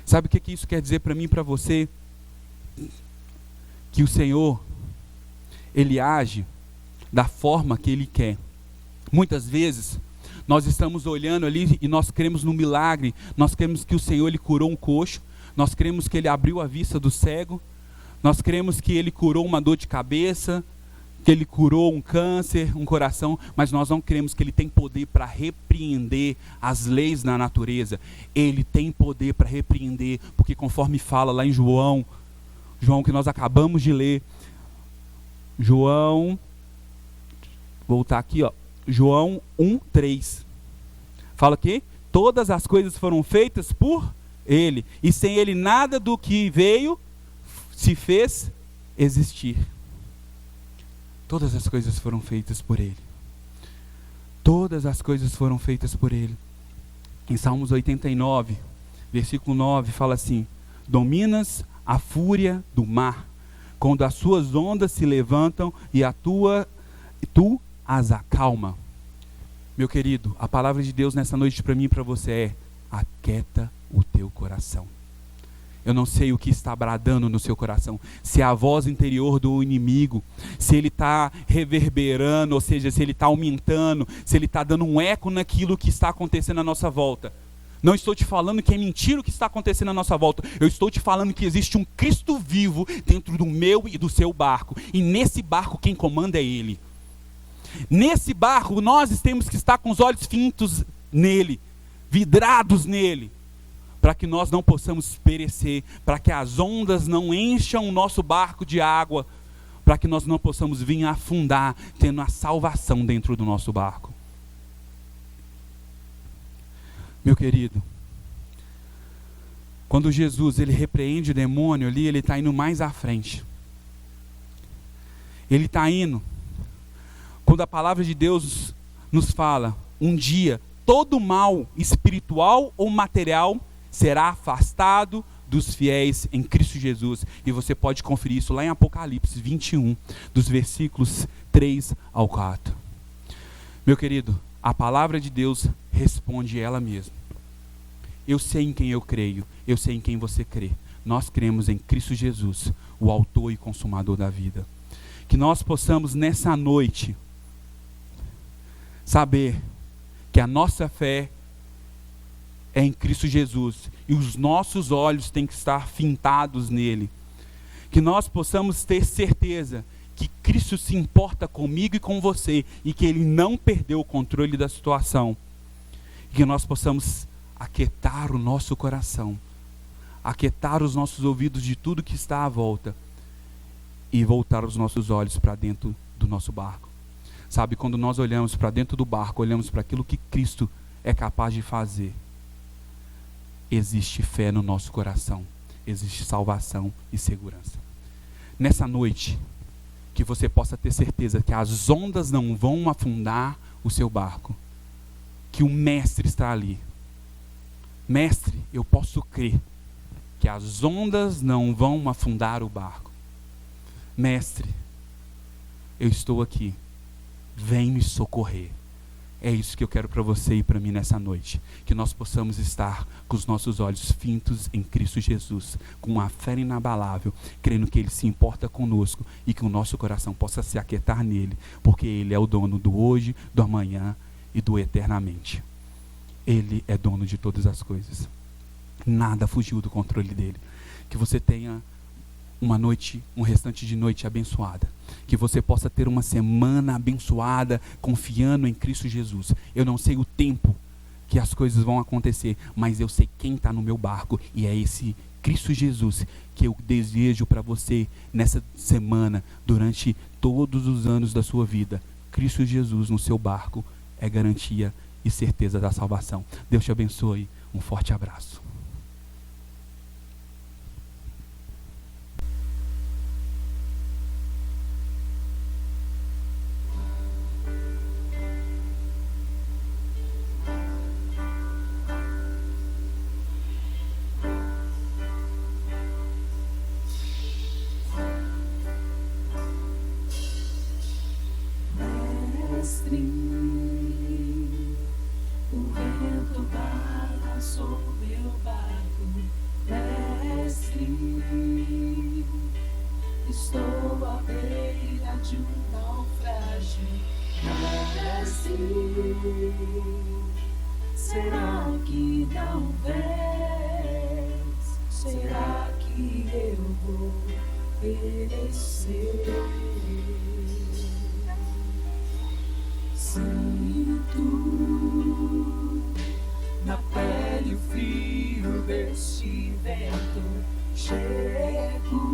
Sabe o que isso quer dizer para mim e para você? Que o Senhor, ele age da forma que ele quer. Muitas vezes nós estamos olhando ali e nós cremos no milagre, nós cremos que o Senhor ele curou um coxo, nós cremos que ele abriu a vista do cego, nós cremos que ele curou uma dor de cabeça, que ele curou um câncer, um coração, mas nós não cremos que ele tem poder para repreender as leis da natureza. Ele tem poder para repreender, porque conforme fala lá em João que nós acabamos de ler, voltar aqui, João 1:3. Fala que todas as coisas foram feitas por ele, e sem ele nada do que veio se fez existir. Todas as coisas foram feitas por ele. Todas as coisas foram feitas por ele. Em Salmos 89, versículo 9, fala assim: dominas a fúria do mar, quando as suas ondas se levantam e tu as acalma. Meu querido, a palavra de Deus nessa noite para mim e para você é: aquieta o teu coração. Eu não sei o que está bradando no seu coração, se é a voz interior do inimigo, se ele está reverberando, ou seja, se ele está aumentando, se ele está dando um eco naquilo que está acontecendo à nossa volta. Não estou te falando que é mentira o que está acontecendo à nossa volta. Eu estou te falando que existe um Cristo vivo dentro do meu e do seu barco. E nesse barco quem comanda é Ele. Nesse barco nós temos que estar com os olhos fintos nele, vidrados nele, para que nós não possamos perecer, para que as ondas não encham o nosso barco de água, para que nós não possamos vir afundar, tendo a salvação dentro do nosso barco. Meu querido, quando Jesus ele repreende o demônio ali, ele está indo mais à frente. Ele está indo, quando a palavra de Deus nos fala, um dia todo mal espiritual ou material será afastado dos fiéis em Cristo Jesus. E você pode conferir isso lá em Apocalipse 21, dos versículos 3 ao 4. Meu querido, a palavra de Deus responde ela mesma. Eu sei em quem eu creio, eu sei em quem você crê. Nós cremos em Cristo Jesus, o autor e consumador da vida. Que nós possamos nessa noite saber que a nossa fé é em Cristo Jesus e os nossos olhos têm que estar fintados nele. Que nós possamos ter certeza que Cristo se importa comigo e com você e que Ele não perdeu o controle da situação. Que nós possamos aquietar o nosso coração, aquietar os nossos ouvidos de tudo que está à volta e voltar os nossos olhos para dentro do nosso barco. Sabe, quando nós olhamos para dentro do barco, olhamos para aquilo que Cristo é capaz de fazer, existe fé no nosso coração, existe salvação e segurança. Nessa noite, que você possa ter certeza que as ondas não vão afundar o seu barco, que o Mestre está ali. Mestre, eu posso crer que as ondas não vão afundar o barco. Mestre, eu estou aqui, vem me socorrer. É isso que eu quero para você e para mim nessa noite. Que nós possamos estar com os nossos olhos fintos em Cristo Jesus, com uma fé inabalável, crendo que Ele se importa conosco e que o nosso coração possa se aquietar nele, porque Ele é o dono do hoje, do amanhã e do eternamente. Ele é dono de todas as coisas. Nada fugiu do controle dele. Que você tenha uma noite, um restante de noite abençoada. Que você possa ter uma semana abençoada, confiando em Cristo Jesus. Eu não sei o tempo que as coisas vão acontecer, mas eu sei quem está no meu barco, e é esse Cristo Jesus que eu desejo para você nessa semana, durante todos os anos da sua vida. Cristo Jesus no seu barco é garantia e certeza da salvação. Deus te abençoe. Um forte abraço. Será que não vês? Será que eu vou perecer? Sinto na pele o frio deste vento. Chego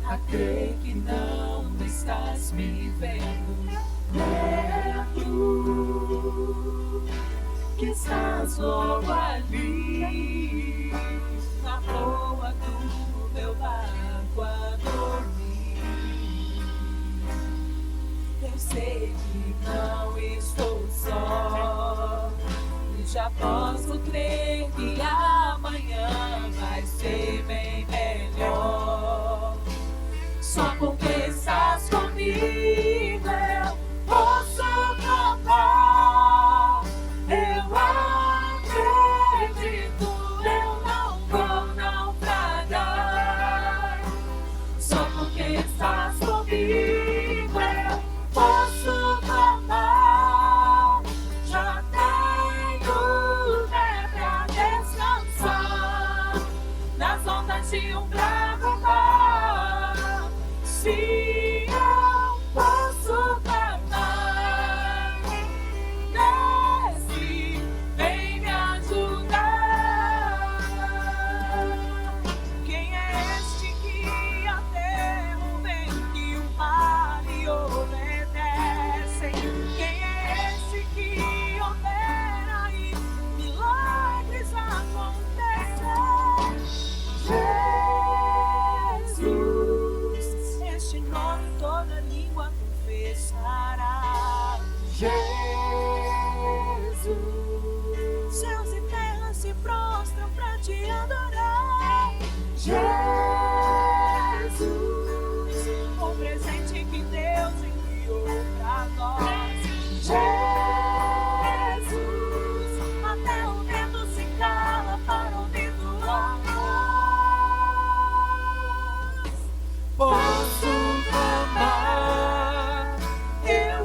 a crer que não estás me vendo. Lembro que estás logo ali, na proa do meu barco a dormir. Eu sei que não estou só, e já posso crer que amanhã vai ser bem melhor. Só porque estás comigo eu posso cantar. Eu acredito, eu não vou naufragar. Só porque estás comigo eu posso cantar. Já tenho fé pra descansar nas ondas de um bravo mar. Se eu posso cantar, desce, vem me ajudar. Quem é este que até o vento e o mar lhe obedecem? Quem é este que opera e milagres acontecem? Jesus, este nome toda língua confessará. Jesus, céus e terra se prostram pra te adorar. Jesus, o presente que Deus enviou pra nós. Jesus, até o vento se cala para ouvir tua voz. Posso clamar, eu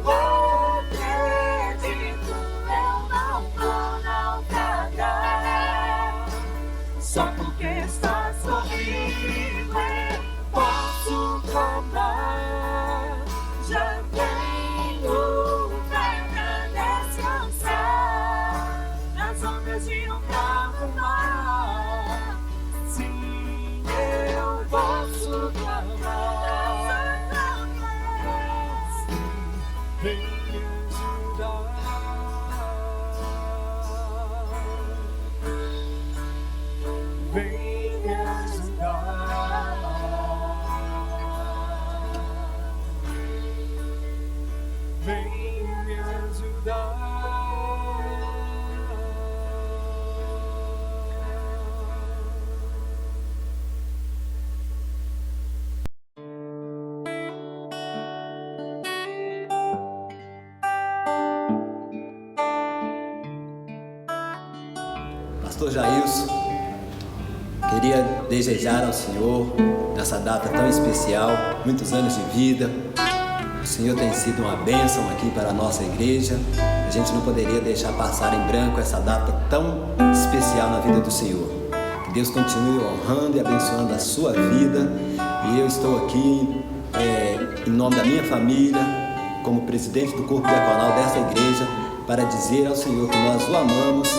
acredito, eu não vou naufragar. Só porque estás comigo eu posso clamar. Já tenho fé pra descansar nas ondas de um bravo mar. Sim, eu posso clamar. Vem me ajudar. Vem me ajudar. Vem me ajudar. Pastor Jailson, queria desejar ao Senhor, nessa data tão especial, muitos anos de vida. O Senhor tem sido uma bênção aqui para a nossa igreja. A gente não poderia deixar passar em branco essa data tão especial na vida do Senhor. Que Deus continue honrando e abençoando a sua vida. E eu estou aqui em nome da minha família, como presidente do corpo diaconal dessa igreja, para dizer ao Senhor que nós o amamos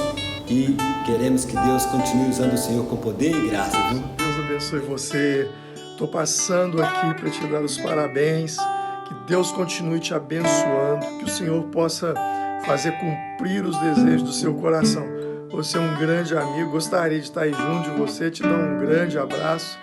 e queremos que Deus continue usando o Senhor com poder e graça, viu? Deus abençoe você. Estou passando aqui para te dar os parabéns. Que Deus continue te abençoando. Que o Senhor possa fazer cumprir os desejos do seu coração. Você é um grande amigo. Gostaria de estar aí junto de você, te dar um grande abraço.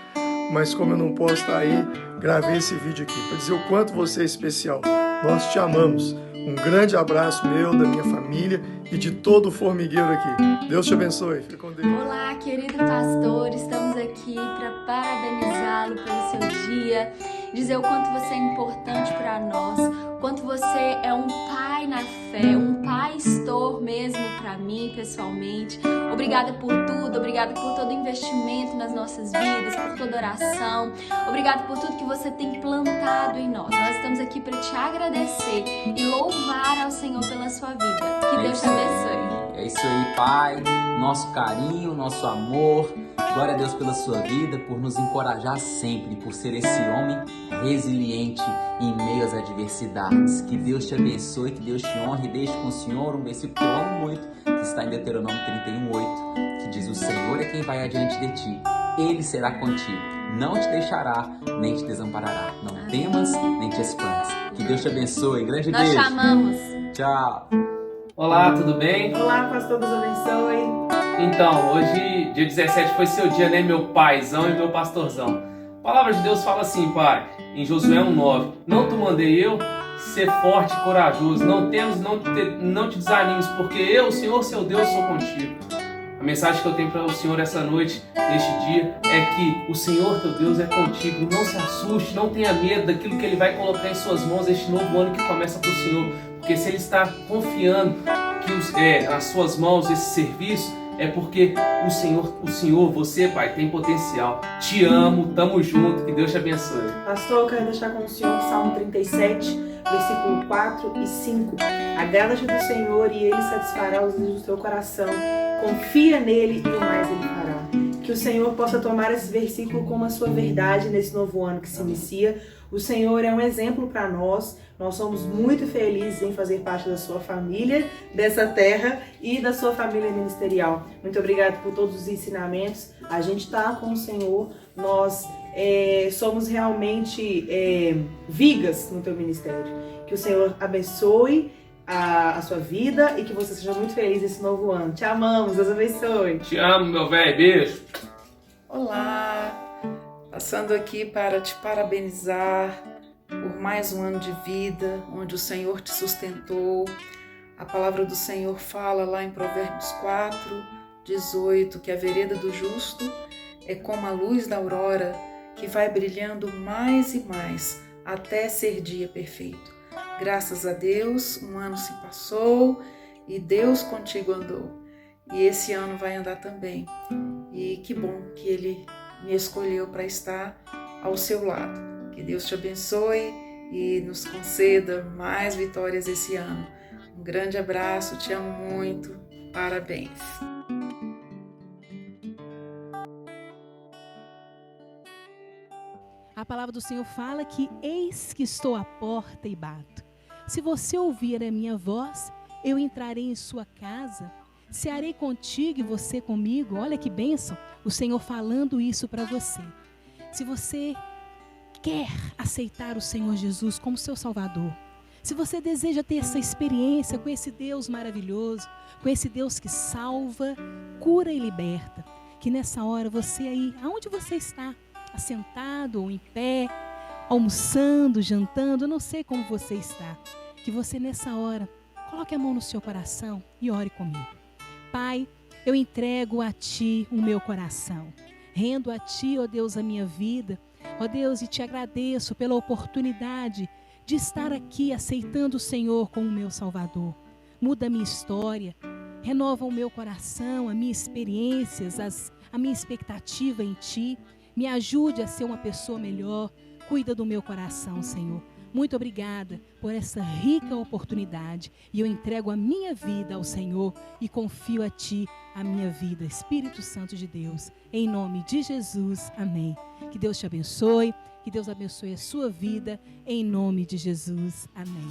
Mas como eu não posso estar aí, gravei esse vídeo aqui para dizer o quanto você é especial. Nós te amamos. Um grande abraço meu, da minha família e de todo o formigueiro aqui. Deus te abençoe. Fica com Deus. Olá, querido pastor. Estamos aqui para parabenizá-lo pelo seu dia, dizer o quanto você é importante para nós, o quanto você é um pai na fé, um pastor mesmo para mim, pessoalmente. Obrigada por tudo, obrigada por todo investimento nas nossas vidas, por toda oração. Obrigada por tudo que você tem plantado em nós. Nós estamos aqui para te agradecer e louvar ao Senhor pela sua vida. Que Deus te abençoe. É isso aí, Pai. Nosso carinho, nosso amor. Glória a Deus pela sua vida, por nos encorajar sempre, por ser esse homem resiliente em meio às adversidades. Que Deus te abençoe, que Deus te honre. Deixe com o Senhor um versículo que eu amo muito, que está em Deuteronômio 31:8, que diz: o Senhor é quem vai adiante de ti, Ele será contigo, não te deixará, nem te desamparará. Não temas, nem te espantes. Que Deus te abençoe. Grande Nós beijo. te amamos. Tchau. Olá, tudo bem? Olá, pastor, Deus abençoe. Então, hoje, dia 17, foi seu dia, né, meu paizão e meu pastorzão. A palavra de Deus fala assim, Pai, em Josué 1:9: não te mandei eu, ser forte e corajoso, não temas, não te desanimes, porque eu, o Senhor, seu Deus, sou contigo. A mensagem que eu tenho para o Senhor essa noite, neste dia, é que o Senhor teu Deus é contigo. Não se assuste, não tenha medo daquilo que Ele vai colocar em suas mãos este novo ano que começa para o Senhor. Porque se Ele está confiando que as suas mãos, esse serviço, é porque o Senhor, você, Pai, tem potencial. Te amo, tamo junto, que Deus te abençoe. Pastor, eu quero deixar com o Senhor Salmo 37, versículo 4 e 5. Agrada-te do Senhor e Ele satisfará os desejos do teu coração. Confia nele e o mais Ele fará. Que o Senhor possa tomar esse versículo como a sua verdade nesse novo ano que se inicia. O Senhor é um exemplo para nós. Nós somos muito felizes em fazer parte da sua família, dessa terra e da sua família ministerial. Muito obrigado por todos os ensinamentos. A gente está com o Senhor. Nós somos realmente vigas no teu ministério. Que o Senhor abençoe a sua vida e que você seja muito feliz nesse novo ano. Te amamos, Deus abençoe. Te amo, meu velho. Beijo. Olá, passando aqui para te parabenizar por mais um ano de vida, onde o Senhor te sustentou. A palavra do Senhor fala lá em Provérbios 4, 18, que a vereda do justo é como a luz da aurora, que vai brilhando mais e mais, até ser dia perfeito. Graças a Deus, um ano se passou e Deus contigo andou. E esse ano vai andar também. E que bom que Ele me escolheu para estar ao seu lado. Que Deus te abençoe e nos conceda mais vitórias esse ano. Um grande abraço, te amo muito. Parabéns. A palavra do Senhor fala que eis que estou à porta e bato. Se você ouvir a minha voz, eu entrarei em sua casa, cearei contigo e você comigo. Olha que bênção, o Senhor falando isso para você. Se você quer aceitar o Senhor Jesus como seu Salvador, se você deseja ter essa experiência com esse Deus maravilhoso, com esse Deus que salva, cura e liberta, que nessa hora você aí, aonde você está, assentado ou em pé, almoçando, jantando, eu não sei como você está, que você nessa hora coloque a mão no seu coração e ore comigo. Pai, eu entrego a Ti o meu coração, rendo a Ti, ó Deus, a minha vida, ó Deus, e Te agradeço pela oportunidade de estar aqui aceitando o Senhor como meu Salvador. Muda a minha história, renova o meu coração, as minhas experiências, a minha expectativa em Ti. Me ajude a ser uma pessoa melhor. Cuida do meu coração, Senhor. Muito obrigada por essa rica oportunidade. E eu entrego a minha vida ao Senhor e confio a Ti a minha vida. Espírito Santo de Deus, em nome de Jesus. Amém. Que Deus te abençoe. Que Deus abençoe a sua vida. Em nome de Jesus. Amém.